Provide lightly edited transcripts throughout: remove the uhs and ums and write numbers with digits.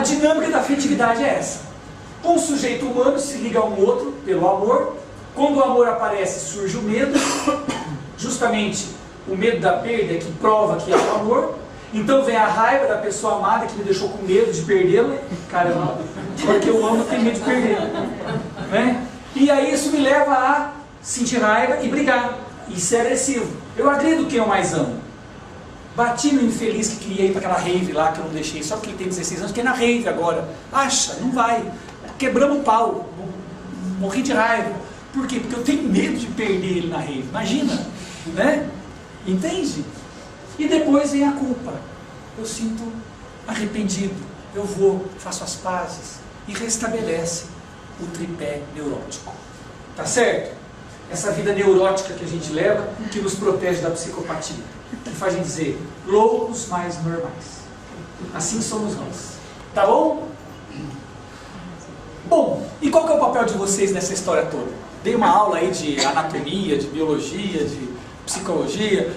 dinâmica da afetividade é essa. Um sujeito humano se liga a um outro pelo amor. Quando o amor aparece, surge o medo. Justamente o medo da perda é que prova que há o amor. Então vem a raiva da pessoa amada que me deixou com medo de perdê-la. Caramba, porque eu amo, tenho medo de perdê-la, né? E aí isso me leva a sentir raiva e brigar. Isso é agressivo. Eu agredo quem eu mais amo. Bati no infeliz que queria ir para aquela rave lá que eu não deixei, só porque ele tem 16 anos, que é na rave agora. Acha, não vai. Quebramos o pau. Morri de raiva. Por quê? Porque eu tenho medo de perder ele na rave. Imagina, né? Entende? E depois vem a culpa. Eu sinto arrependido. Eu vou, faço as pazes e restabelece o tripé neurótico. Tá certo? Essa vida neurótica que a gente leva, que nos protege da psicopatia. Que faz a gente dizer, loucos mais normais. Assim somos nós. Tá bom? Bom, e qual que é o papel de vocês nessa história toda? Dei uma aula aí de anatomia, de biologia, de psicologia.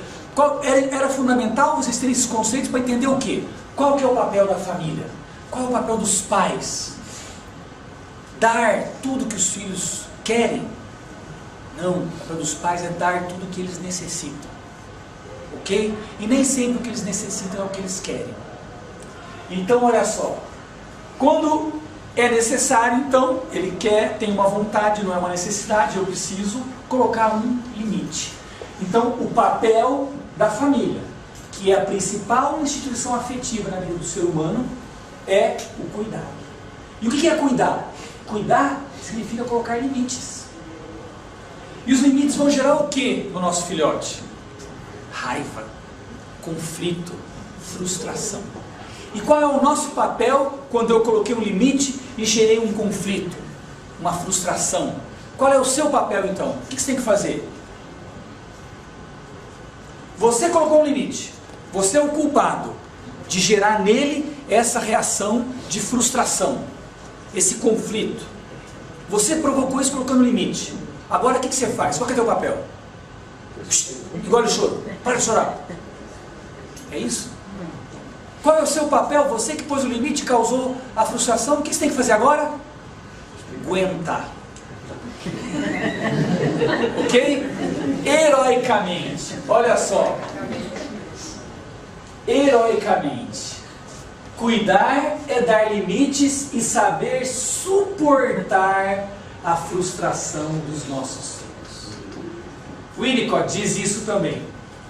Era fundamental vocês terem esses conceitos para entender o quê? Qual que é o papel da família? Qual é o papel dos pais? Dar tudo que os filhos querem? Não, o papel dos pais é dar tudo o que eles necessitam. Ok? E nem sempre o que eles necessitam é o que eles querem. Então, olha só. Quando é necessário, então, ele quer, tem uma vontade, não é uma necessidade, eu preciso colocar um limite. Então, o papel da família, que é a principal instituição afetiva na vida do ser humano, é o cuidado. E o que é cuidar? Cuidar significa colocar limites. E os limites vão gerar o que no nosso filhote? Raiva, conflito, frustração. E qual é o nosso papel quando eu coloquei um limite e gerei um conflito, uma frustração? Qual é o seu papel então? O que você tem que fazer? Você colocou um limite. Você é o culpado de gerar nele essa reação de frustração, esse conflito. Você provocou isso colocando um limite. Agora o que você faz? Qual que é o teu papel? Engole o choro. Para de chorar. É isso? Qual é o seu papel? Você que pôs o limite e causou a frustração, o que você tem que fazer agora? Aguentar. Ok? Heroicamente. Olha só. Heroicamente. Cuidar é dar limites e saber suportar a frustração dos nossos filhos. Winnicott diz isso também.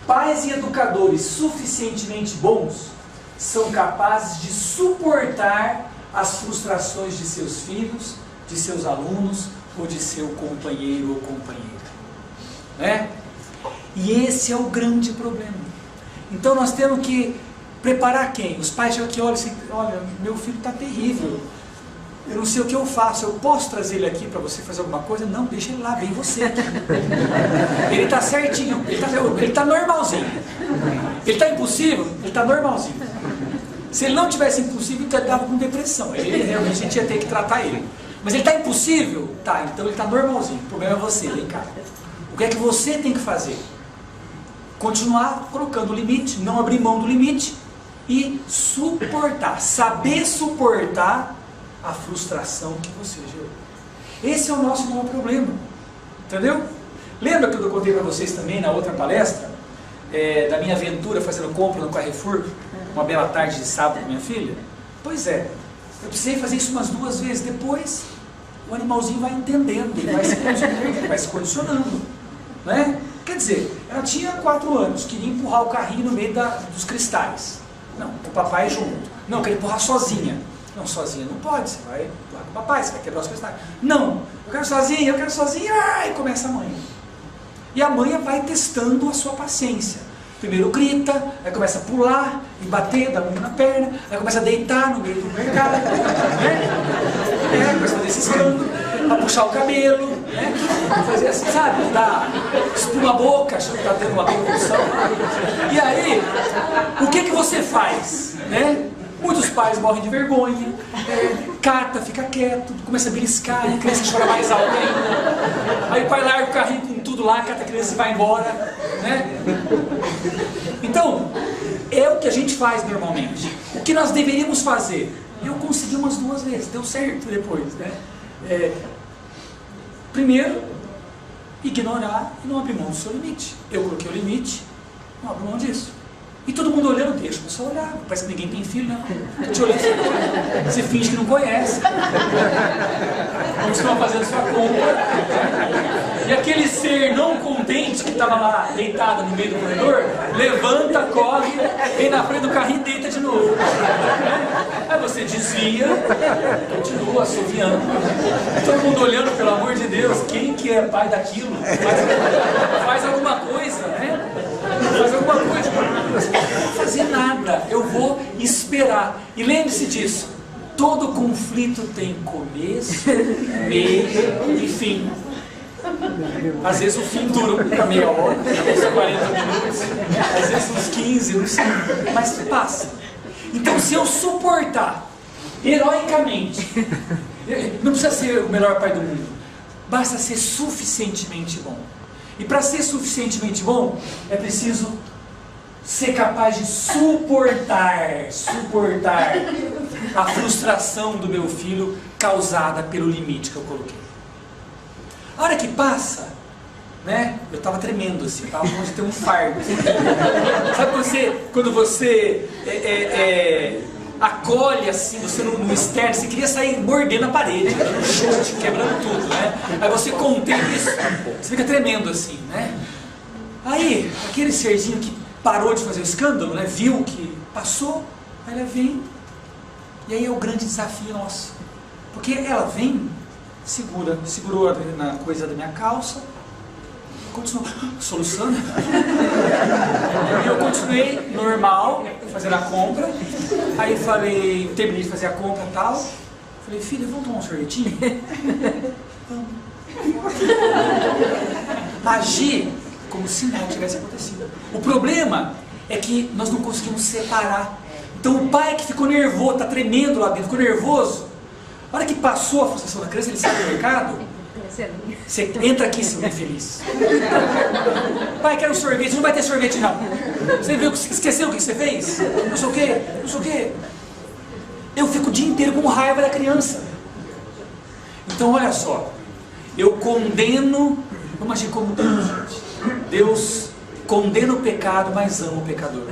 Pais e educadores suficientemente bons são capazes de suportar as frustrações de seus filhos, de seus alunos ou de seu companheiro ou companheira. Né? E esse é o grande problema. Então nós temos que preparar quem? Os pais chegam aqui, olha, meu filho está terrível. Eu não sei o que eu faço, eu posso trazer ele aqui para você fazer alguma coisa? Não, deixa ele lá, vem você aqui. Ele está certinho, ele está normalzinho. Ele está impossível? Ele está normalzinho. Se ele não tivesse impossível, ele estava com depressão. Ele realmente a gente ia ter que tratar ele. Mas ele está impossível? Tá, então ele está normalzinho. O problema é você, vem cá. O que é que você tem que fazer? Continuar colocando o limite, não abrir mão do limite e suportar, saber suportar a frustração que você gerou. Esse é o nosso maior problema. Entendeu? Lembra que eu contei para vocês também na outra palestra, da minha aventura fazendo compra no Carrefour, uma bela tarde de sábado com minha filha? Pois é, eu precisei fazer isso umas 2 vezes. Depois, o animalzinho vai entendendo, ele vai se condicionando. Né? Quer dizer, ela tinha 4 anos, queria empurrar o carrinho no meio dos cristais. Não, o papai junto. Não, queria empurrar sozinha. Não, sozinha não pode, você vai empurrar com o papai, você vai quebrar os cristais. Não, eu quero sozinha, ai, começa a mãe. E a mãe vai testando a sua paciência. Primeiro grita, aí começa a pular e bater, dá mão na perna, aí começa a deitar no meio do mercado, né? Começa a fazer esse escândalo, a puxar o cabelo, né? Fazer assim, sabe? Dar espuma a boca, achando que está tendo uma convulsão. E aí, o que você faz? Né? Muitos pais morrem de vergonha, cata, fica quieto, começa a beliscar, a criança chora mais alto ainda. Aí o pai larga o carrinho com tudo lá, cata a criança e vai embora. Né? Então, é o que a gente faz normalmente. O que nós deveríamos fazer? Eu consegui umas 2 vezes, deu certo depois, né? Primeiro, ignorar e não abrir mão do seu limite. Eu coloquei o limite, não abro mão disso. E todo mundo olhando, deixa a pessoa olhar. Parece que ninguém tem filho, né? Tô te olhando, você finge que não conhece. Como estão fazendo sua compra. E aquele ser não contente que estava lá deitado no meio do corredor, levanta, corre, vem na frente do carrinho e deita de novo. Aí você desvia, continua assoviando. Todo mundo olhando, pelo amor de Deus, quem que é pai daquilo? Faz alguma coisa, né? Faz alguma coisa. Eu não vou fazer nada, eu vou esperar. E lembre-se disso, todo conflito tem começo, meio e fim. Às vezes o fim dura uma meia hora, às vezes 40 minutos, às vezes uns 15, não sei, mas passa. Então se eu suportar heroicamente, não precisa ser o melhor pai do mundo, basta ser suficientemente bom. E para ser suficientemente bom, é preciso ser capaz de suportar a frustração do meu filho causada pelo limite que eu coloquei. A hora que passa, né, eu estava tremendo assim, estava longe de ter um fardo. Sabe quando você acolhe assim, você no externo, você queria sair mordendo a parede, dando chute, quebrando tudo, né? Aí você contém isso, você fica tremendo assim, né? Aí, aquele serzinho que parou de fazer o escândalo, né, viu que passou, aí ela vem, e aí é o grande desafio nosso. Porque ela vem, segurou na coisa da minha calça, continuou soluçando. E eu continuei normal, fazendo a compra. Aí falei, terminei de fazer a compra e tal. Falei, filha, vamos tomar um sorvetinho? Vamos. Agir como se nada tivesse acontecido. O problema é que nós não conseguimos separar. Então o pai que ficou nervoso, está tremendo lá dentro, ficou nervoso. A hora que passou a frustração da criança, ele sai do mercado. Você entra aqui, seu infeliz. Pai, quero um sorvete. Não vai ter sorvete, não. Você viu, esqueceu o que você fez? Não sei o quê, não sei o quê. Eu fico o dia inteiro com raiva da criança. Então, olha só. Eu condeno. Vamos agir como Deus, gente. Deus condena o pecado, mas ama o pecador.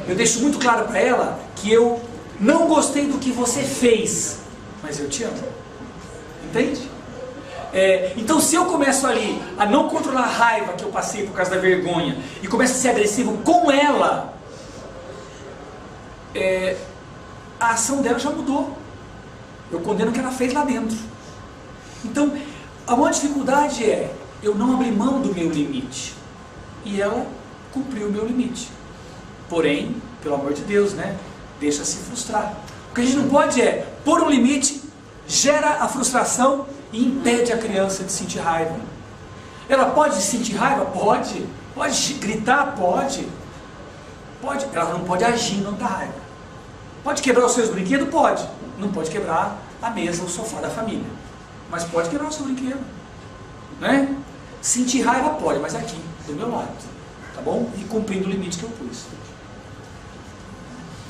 Eu deixo muito claro para ela que eu não gostei do que você fez, mas eu te amo. Entende? Então se eu começo ali a não controlar a raiva que eu passei por causa da vergonha e começo a ser agressivo com ela, a ação dela já mudou. Eu condeno o que ela fez lá dentro. Então a maior dificuldade é eu não abrir mão do meu limite. E ela cumpriu o meu limite. Porém, pelo amor de Deus, né? Deixa-se frustrar. O que a gente não pode pôr um limite, gera a frustração e impede a criança de sentir raiva. Ela pode sentir raiva? Pode. Pode gritar? Pode. Pode. Ela não pode agir não da raiva. Pode quebrar os seus brinquedos? Pode. Não pode quebrar a mesa, o sofá da família. Mas pode quebrar o seu brinquedo. Né? Sentir raiva pode, mas aqui, do meu lado. Tá bom? E cumprindo o limite que eu pus.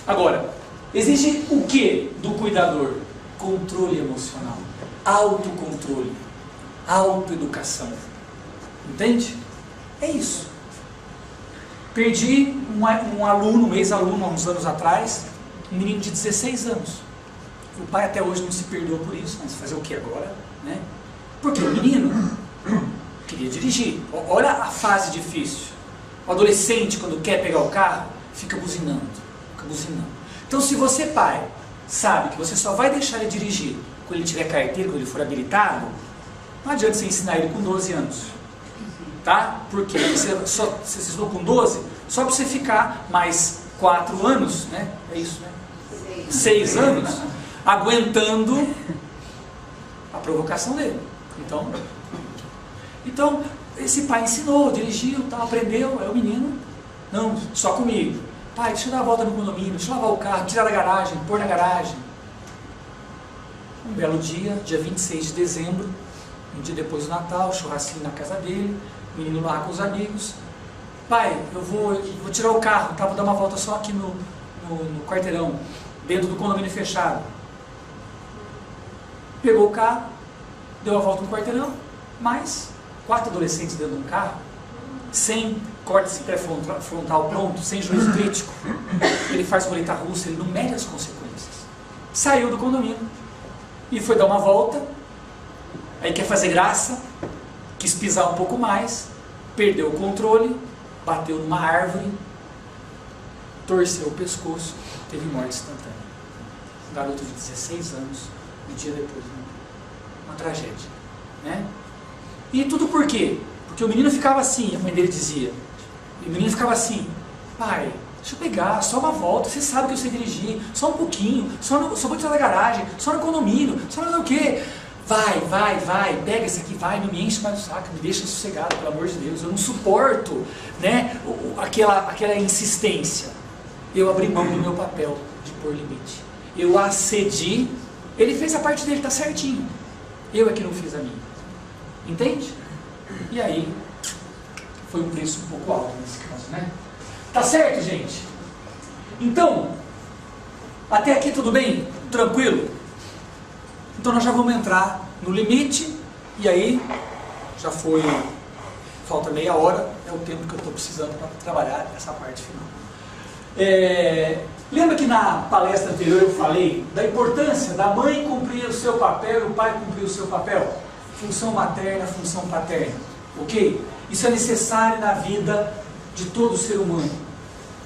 Agora, exige o que do cuidador? Controle emocional, autocontrole, autoeducação. Entende? É isso. Perdi um aluno, um ex-aluno há uns anos atrás, um menino de 16 anos. O pai até hoje não se perdoa por isso, mas fazer o que agora? Né? Porque o menino queria dirigir. Olha a fase difícil. O adolescente, quando quer pegar o carro, fica buzinando. Então se você, pai, sabe que você só vai deixar ele dirigir quando ele tiver carteira, quando ele for habilitado, não adianta você ensinar ele com 12 anos. Tá? Porque você ensinou com 12 só para você ficar mais 4 anos, né? É isso, né? 6 anos aguentando a provocação dele. Então esse pai ensinou, dirigiu, tal, aprendeu, é o menino. Não, só comigo. Pai, deixa eu dar a volta no condomínio, deixa eu lavar o carro, tirar da garagem, pôr na garagem. Um belo dia, dia 26 de dezembro, um dia depois do Natal, churrasquinho na casa dele, o menino lá com os amigos. Pai, eu vou tirar o carro, tá? Vou dar uma volta só aqui no quarteirão. dentro do condomínio fechado. Pegou o carro, deu a volta no quarteirão, mas 4 adolescentes dentro de um carro, sem córtex pré-frontal pronto, sem juízo crítico, ele faz roleta russa, ele não mede as consequências. Saiu do condomínio e foi dar uma volta, aí quer fazer graça, quis pisar um pouco mais, perdeu o controle, bateu numa árvore, torceu o pescoço, teve morte instantânea. Um garoto de 16 anos, um dia depois, uma tragédia, né? E tudo por quê? Porque o menino ficava assim, a mãe dele dizia, e o menino ficava assim: pai, deixa eu pegar, só uma volta, você sabe que eu sei dirigir, só um pouquinho, só vou tirar da garagem, só no condomínio, só não sei o quê. Vai, pega esse aqui, vai, não me enche mais o saco, me deixa sossegado, pelo amor de Deus, eu não suporto, né, aquela insistência. Eu abri mão do meu papel de pôr limite, eu acedi, ele fez a parte dele, tá certinho, eu é que não fiz a minha, entende? E aí, foi um preço um pouco alto nesse caso, né? Tá certo, gente? Então, até aqui tudo bem? Tranquilo? Então nós já vamos entrar no limite, e aí, já foi, falta meia hora, é o tempo que eu estou precisando para trabalhar essa parte final. Lembra que na palestra anterior eu falei da importância da mãe cumprir o seu papel e o pai cumprir o seu papel? Função materna, função paterna, ok? Isso é necessário na vida de todo ser humano,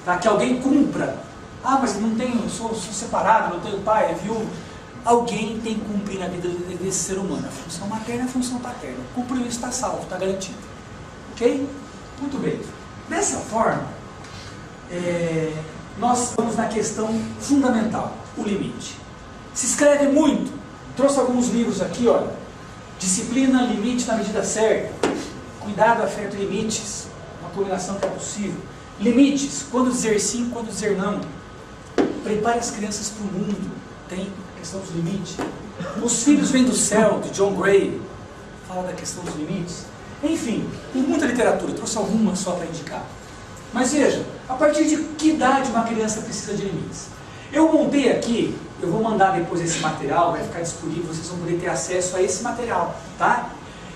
tá? Que alguém cumpra. Ah, mas não tenho, sou separado, não tenho pai, é viúvo. Alguém tem que cumprir na vida desse ser humano. A função materna e a função paterna. Cumpriu isso, está salvo, está garantido. Ok? Muito bem. Dessa forma, nós vamos na questão fundamental, o limite. Se escreve muito. Trouxe alguns livros aqui, olha. Disciplina, limite na medida certa. Cuidado, afeto e limites. Uma combinação que é possível. Limites, quando dizer sim, quando dizer não. Prepare as crianças para o mundo. Tem a questão dos limites. Os Filhos Vêm do Céu, de John Gray, fala da questão dos limites. Enfim, tem muita literatura, trouxe algumas só para indicar. Mas veja, a partir de que idade uma criança precisa de limites? Eu montei aqui, eu vou mandar depois esse material, vai ficar disponível, vocês vão poder ter acesso a esse material, tá?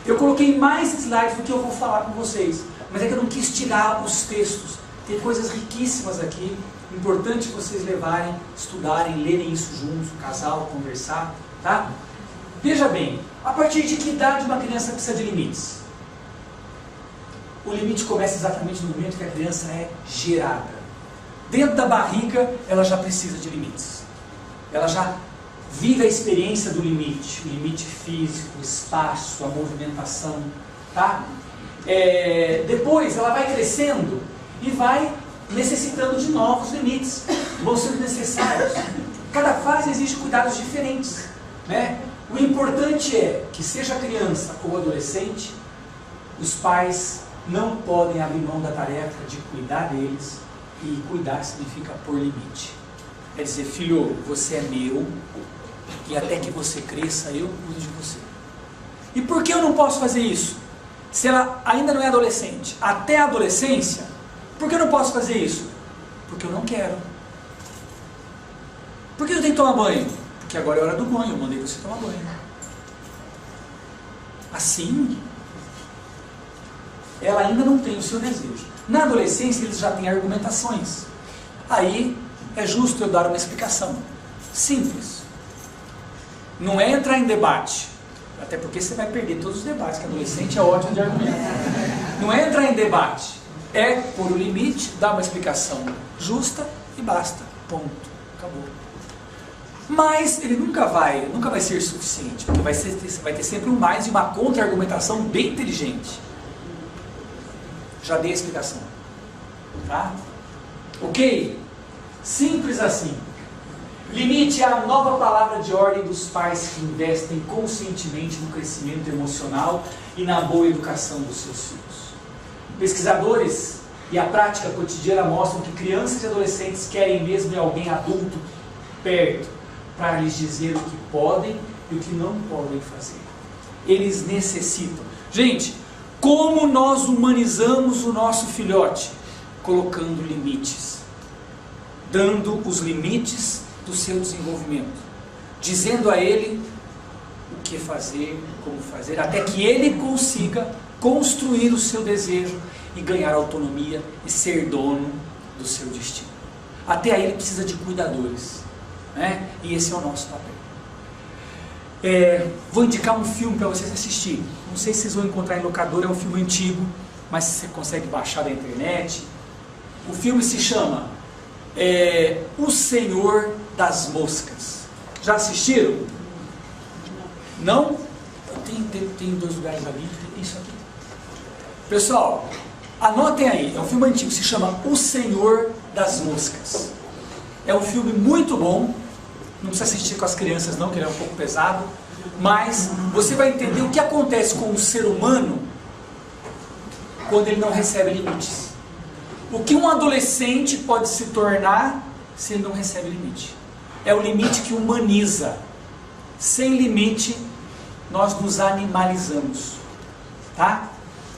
Eu coloquei mais slides do que eu vou falar com vocês, mas é que eu não quis tirar os textos. Tem coisas riquíssimas aqui, importante vocês levarem, estudarem, lerem isso juntos, o casal, conversar, tá? Veja bem, a partir de que idade uma criança precisa de limites? O limite começa exatamente no momento que a criança é gerada. Dentro da barriga, ela já precisa de limites. Ela já vive a experiência do limite, o limite físico, o espaço, a movimentação, tá? Depois ela vai crescendo e vai necessitando de novos limites, vão sendo necessários. Cada fase exige cuidados diferentes, né? O importante é que seja criança ou adolescente, os pais não podem abrir mão da tarefa de cuidar deles, e cuidar significa pôr limite. Quer dizer, filho, você é meu, e até que você cresça, eu cuido de você. E por que eu não posso fazer isso? Se ela ainda não é adolescente, até a adolescência, por que eu não posso fazer isso? Porque eu não quero. Por que eu tenho que tomar banho? Porque agora é hora do banho, eu mandei você tomar banho. Assim, ela ainda não tem o seu desejo. Na adolescência, eles já têm argumentações. Aí, é justo eu dar uma explicação. Simples. Não é entrar em debate. Até porque você vai perder todos os debates, que adolescente é ótimo de argumentar. Não é entrar em debate. É pôr o limite, dar uma explicação justa e basta. Ponto. Acabou. Mas ele nunca vai ser suficiente, porque vai ter sempre um mais e uma contra-argumentação bem inteligente. Já dei a explicação. Tá? Ok? Simples assim. Limite é a nova palavra de ordem dos pais que investem conscientemente no crescimento emocional e na boa educação dos seus filhos. Pesquisadores e a prática cotidiana mostram que crianças e adolescentes querem mesmo alguém adulto perto para lhes dizer o que podem e o que não podem fazer. Eles necessitam. Gente, como nós humanizamos o nosso filhote? Colocando limites. Dando os limites do seu desenvolvimento, dizendo a ele o que fazer, como fazer, até que ele consiga construir o seu desejo e ganhar autonomia e ser dono do seu destino. Até aí ele precisa de cuidadores, né? E esse é o nosso papel. Vou indicar um filme para vocês assistirem. Não sei se vocês vão encontrar em locadora, é um filme antigo, mas você consegue baixar da internet. O filme se chama O Senhor das Moscas. Já assistiram? Não? Tem 2 lugares ali, tem isso aqui. Pessoal, anotem aí, é um filme antigo, se chama O Senhor das Moscas. É um filme muito bom, não precisa assistir com as crianças não, que ele é um pouco pesado, mas você vai entender o que acontece com o ser humano quando ele não recebe limites. O que um adolescente pode se tornar se ele não recebe limite. É o limite que humaniza. Sem limite, nós nos animalizamos. Tá?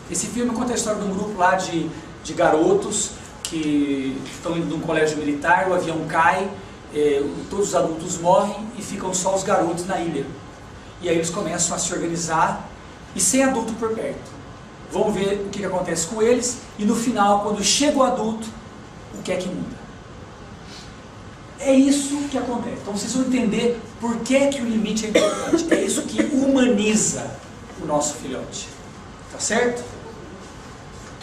Esse filme conta a história de um grupo lá de garotos que estão indo num colégio militar, o avião cai, todos os adultos morrem e ficam só os garotos na ilha. E aí eles começam a se organizar e sem adulto por perto. Vão ver o que acontece com eles e no final, quando chega o adulto, o que é que muda. É isso que acontece. Então vocês vão entender por que o limite é importante. É isso que humaniza o nosso filhote. Tá certo?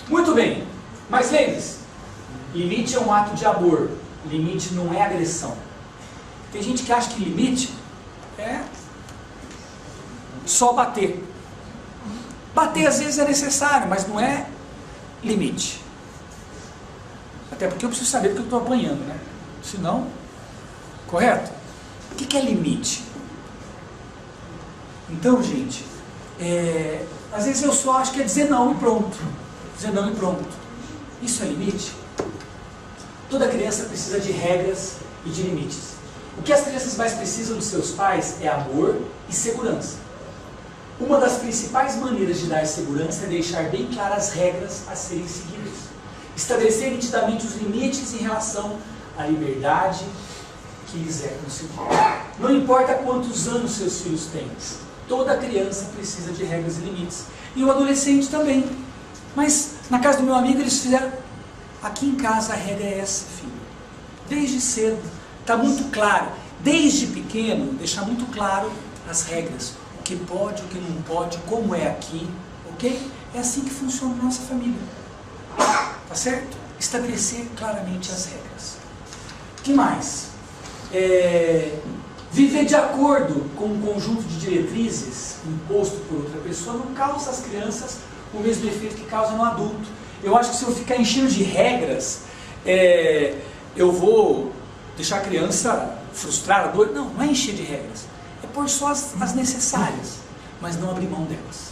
Muito bem. Mas lembre-se, limite é um ato de amor. Limite não é agressão. Tem gente que acha que limite é só bater. Bater às vezes é necessário, mas não é limite. Até porque eu preciso saber porque eu estou apanhando, né? Senão, correto? O que é limite? Então, gente, às vezes eu só acho que é dizer não e pronto. Dizer não e pronto. Isso é limite? Toda criança precisa de regras e de limites. O que as crianças mais precisam dos seus pais é amor e segurança. Uma das principais maneiras de dar segurança é deixar bem claras as regras a serem seguidas. Estabelecer nitidamente os limites em relação à liberdade que lhes é concedida. Não importa quantos anos seus filhos têm, toda criança precisa de regras e limites. E o adolescente também. Mas na casa do meu amigo eles fizeram: aqui em casa a regra é essa, filho. Desde cedo, está muito claro. Desde pequeno, deixar muito claro as regras. O que pode, o que não pode, como é aqui, ok? É assim que funciona a nossa família. Tá certo? Estabelecer claramente as regras. O que mais? Viver de acordo com um conjunto de diretrizes imposto por outra pessoa não causa às crianças o mesmo efeito que causa no adulto. Eu acho que se eu ficar enchendo de regras, eu vou deixar a criança frustrada, doida. Não, não é encher de regras. É pôr só as necessárias, mas não abrir mão delas.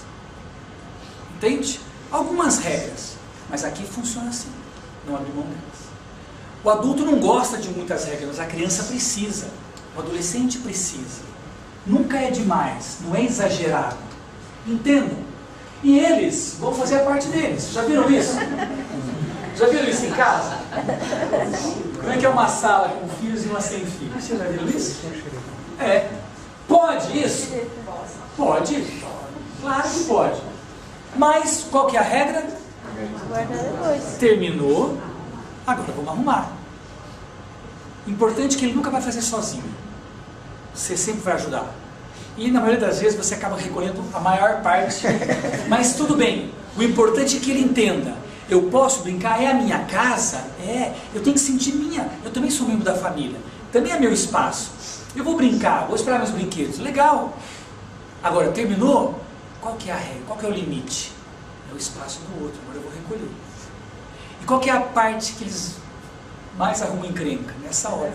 Entende? Algumas regras, mas aqui funciona assim, não abrir mão delas. O adulto não gosta de muitas regras, mas a criança precisa. O adolescente precisa. Nunca é demais, não é exagerado. Entendam? E eles vão fazer a parte deles. Já viram isso? Já viram isso em casa? Como é que é uma sala com filhos e uma sem filhos? Vocês já viram isso? Pode isso? Pode. Claro que pode. Mas qual que é a regra? Guardar depois. Terminou, agora vamos arrumar. Importante que ele nunca vai fazer sozinho. Você sempre vai ajudar. E na maioria das vezes você acaba recolhendo a maior parte. Mas tudo bem. O importante é que ele entenda. Eu posso brincar, é a minha casa? Eu tenho que sentir minha. Eu também sou membro da família. Também é meu espaço. Eu vou brincar, vou esperar meus brinquedos. Legal. Agora, terminou? Qual que é a regra? Qual que é o limite? É o espaço do outro. Agora eu vou recolher. E qual que é a parte que eles mais arrumam encrenca? Nessa hora.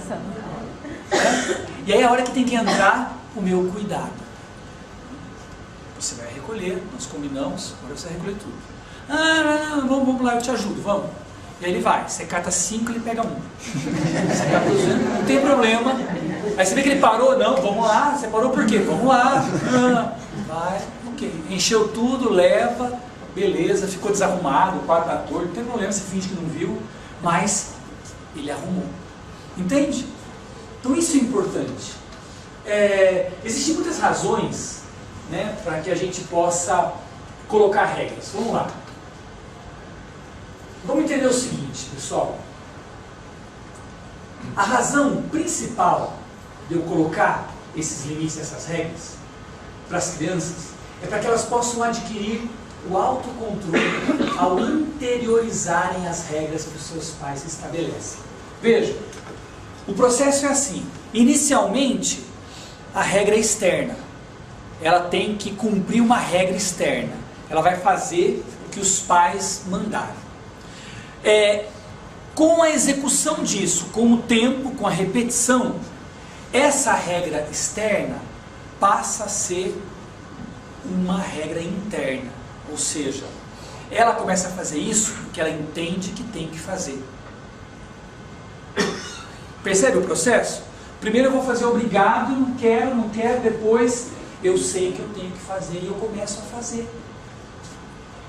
E aí é a hora que tem que entrar o meu cuidado. Você vai recolher, nós combinamos, agora você vai recolher tudo. Não, vamos lá, eu te ajudo, vamos. E aí ele vai, você cata 5, ele pega 1. Você cata 2, não tem problema. Aí você vê que ele parou, não, vamos lá, você parou por quê? Vamos lá. Vai, ok. Encheu tudo, leva, beleza, ficou desarrumado, o quarto tá torto, não tem problema, você finge que não viu, mas ele arrumou. Entende? Então isso é importante. Existem muitas razões, né, para que a gente possa colocar regras. Vamos lá. Vamos entender o seguinte, pessoal. A razão principal de eu colocar esses limites, essas regras para as crianças, é para que elas possam adquirir o autocontrole ao interiorizarem as regras que os seus pais estabelecem. Veja, o processo é assim. Inicialmente, a regra é externa. Ela tem que cumprir uma regra externa. Ela vai fazer o que os pais mandarem. Com a execução disso, com o tempo, com a repetição, essa regra externa passa a ser uma regra interna. Ou seja, ela começa a fazer isso porque ela entende que tem que fazer. Percebe o processo? Primeiro eu vou fazer obrigado, não quero, depois eu sei que eu tenho que fazer e eu começo a fazer.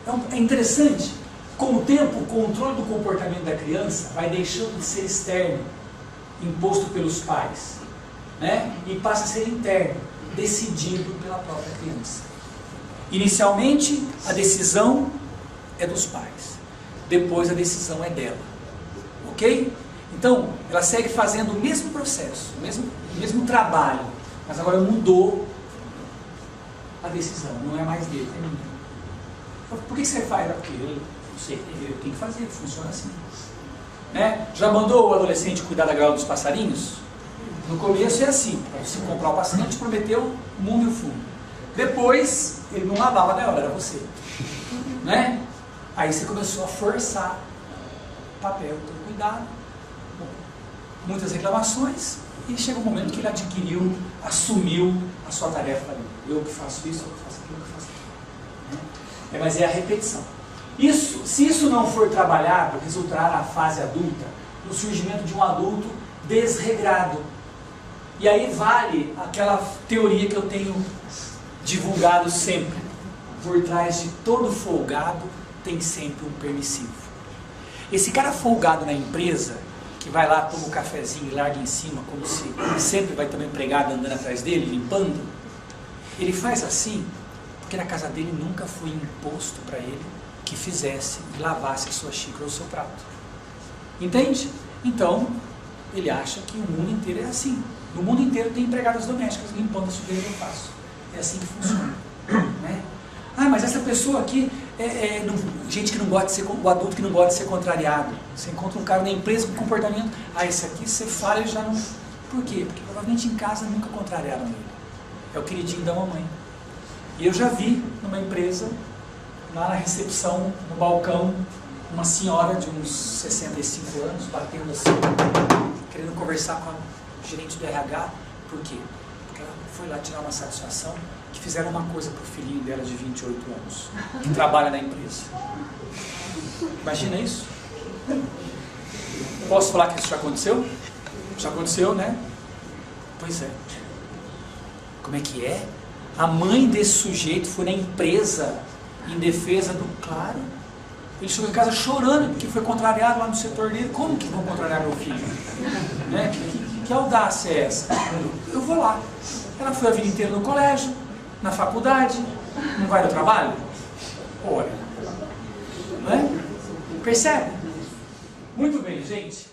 Então é interessante, com o tempo o controle do comportamento da criança vai deixando de ser externo, imposto pelos pais, né? E passa a ser interno, decidido pela própria criança. Inicialmente a decisão é dos pais, depois a decisão é dela, ok? Então, ela segue fazendo o mesmo processo, o mesmo trabalho, mas agora mudou a decisão, não é mais dele, é minha. Por que você faz? Porque eu não sei, eu tenho que fazer, funciona assim. Né? Já mandou o adolescente cuidar da gaiola dos passarinhos? No começo é assim, para você comprar o passarinho, te prometeu o mundo e o fundo. Depois, ele não lavava a gaiola, era você. Né? Aí você começou a forçar o papel, todo cuidado. Muitas reclamações, e chega um momento que ele adquiriu, assumiu a sua tarefa ali. Eu que faço isso, eu que faço aquilo, eu que faço aquilo. Mas é a repetição. Se isso não for trabalhado, resultará na fase adulta, no surgimento de um adulto desregrado. E aí vale aquela teoria que eu tenho divulgado sempre. Por trás de todo folgado tem sempre um permissivo. Esse cara folgado na empresa, que vai lá, toma um cafezinho e larga em cima, como se sempre vai ter uma empregada andando atrás dele, limpando. Ele faz assim, porque na casa dele nunca foi imposto para ele que fizesse e lavasse a sua xícara ou o seu prato. Entende? Então, ele acha que o mundo inteiro é assim. No mundo inteiro tem empregadas domésticas limpando a sujeira que eu faço. É assim que funciona. Né? Ah, mas essa pessoa aqui gente que não gosta de ser, o adulto que não gosta de ser contrariado. Você encontra um cara na empresa com comportamento, esse aqui você fala e já não... Por quê? Porque provavelmente em casa nunca contrariaram ele. É o queridinho da mamãe. E eu já vi numa empresa, lá na recepção, no balcão, uma senhora de uns 65 anos, batendo assim, querendo conversar com a gerente do RH. Por quê? Porque ela foi lá tirar uma satisfação, que fizeram uma coisa para o filhinho dela de 28 anos, que trabalha na empresa. Imagina isso? Posso falar que isso já aconteceu? Já aconteceu, né? Pois é. Como é que é? A mãe desse sujeito foi na empresa em defesa do... Claro. Ele chegou em casa chorando porque foi contrariado lá no setor dele. Como que vão contrariar meu filho? Né? Que audácia é essa? Eu vou lá. Ela foi a vida inteira no colégio, na faculdade, não vai no trabalho? Olha. Não é? Percebe? Muito bem, gente.